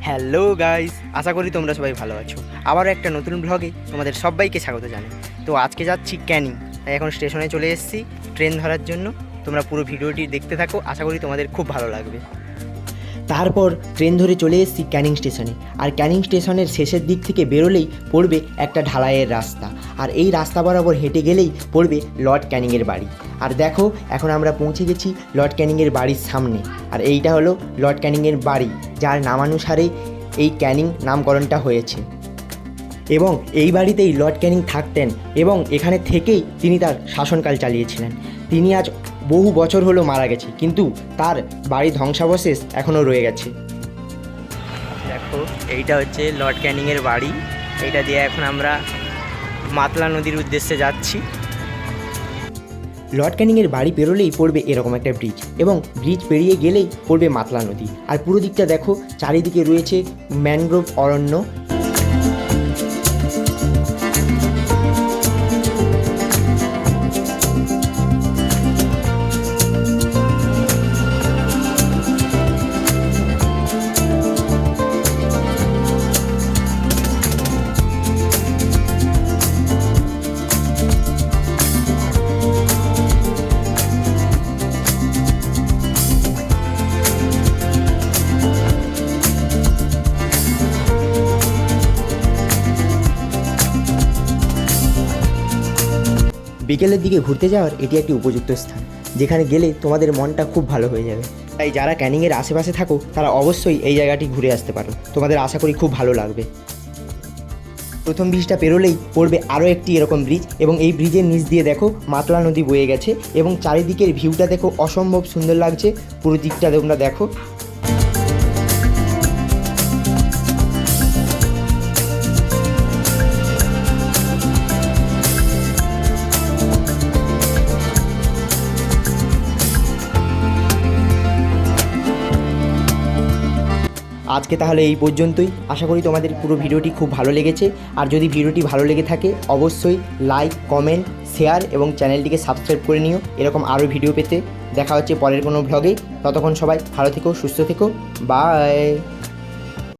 Hello guys, আশা করি তোমরা সবাই ভালো আছো। আবারও একটা নতুন ব্লগে তোমাদের সবাইকে স্বাগত জানাই। তো আজকে যাচ্ছি ক্যানিং, তাই এখন স্টেশনে চলে এসেছি ট্রেন ধরার জন্য। তোমরা পুরো ভিডিওটি দেখতে থাকো, আশা করি তোমাদের খুব ভালো লাগবে। তারপর ট্রেন ধরে চলে এসেছি ক্যানিং স্টেশনে। আর ক্যানিং স্টেশনের শেষের দিক থেকে বেরোলেই পড়বে একটা ঢালাইয়ের রাস্তা, আর এই রাস্তা বরাবর হেঁটে গেলেই পড়বে লর্ড ক্যানিংয়ের বাড়ি। আর দেখো, এখন আমরা পৌঁছে গেছি লর্ড ক্যানিংয়ের বাড়ির সামনে। আর এইটা হলো লর্ড ক্যানিংয়ের বাড়ি, যার নামানুসারে এই ক্যানিং নামকরণটা হয়েছে। এবং এই বাড়িতেই লর্ড ক্যানিং থাকতেন এবং এখানে থেকেই তিনি তার শাসনকাল চালিয়েছিলেন। তিনি আজ বহু বছর হলো মারা গেছে, কিন্তু তার বাড়ির ধ্বংসাবশেষ এখনও রয়ে গেছে। দেখো, এইটা হচ্ছে লর্ড ক্যানিংয়ের বাড়ি। এইটা দিয়ে এখন আমরা মাতলা নদীর উদ্দেশ্যে যাচ্ছি। লর্ড ক্যানিংয়ের বাড়ি পেরোলেই পড়বে এরকম একটা ব্রিজ, এবং ব্রিজ পেরিয়ে গেলেই পড়বে মাতলা নদী। আর পুরো দিকটা দেখো, চারিদিকে রয়েছে ম্যানগ্রোভ অরণ্য। বিকেলের দিকে ঘুরতে যাওয়ার এটি একটি উপযুক্ত স্থান, যেখানে গেলে তোমাদের মনটা খুব ভালো হয়ে যাবে। তাই যারা ক্যানিংয়ের আশেপাশে থাকো তারা অবশ্যই এই জায়গাটি ঘুরে আসতে পারো, তোমাদের আশা করি খুব ভালো লাগবে। প্রথম ব্রিজটা পেরোলেই পড়বে আরও একটি এরকম ব্রিজ, এবং এই ব্রিজের নিচ দিয়ে দেখো মাতলা নদী বয়ে গেছে, এবং চারিদিকের ভিউটা দেখো অসম্ভব সুন্দর লাগছে। পুরো দিকটা তোমরা দেখো। আজকে তাহলে এই পর্যন্তই। আশা করি তোমাদের পুরো ভিডিওটি খুব ভালো লেগেছে। আর যদি ভিডিওটি ভালো লেগে থাকে অবশ্যই লাইক, কমেন্ট, শেয়ার এবং চ্যানেলটিকে সাবস্ক্রাইব করে নিও এরকম আরও ভিডিও পেতে। দেখা হচ্ছে পরের কোনো ব্লগে। ততক্ষণ সবাই ভালো থেকো, সুস্থ থেকো। বাই।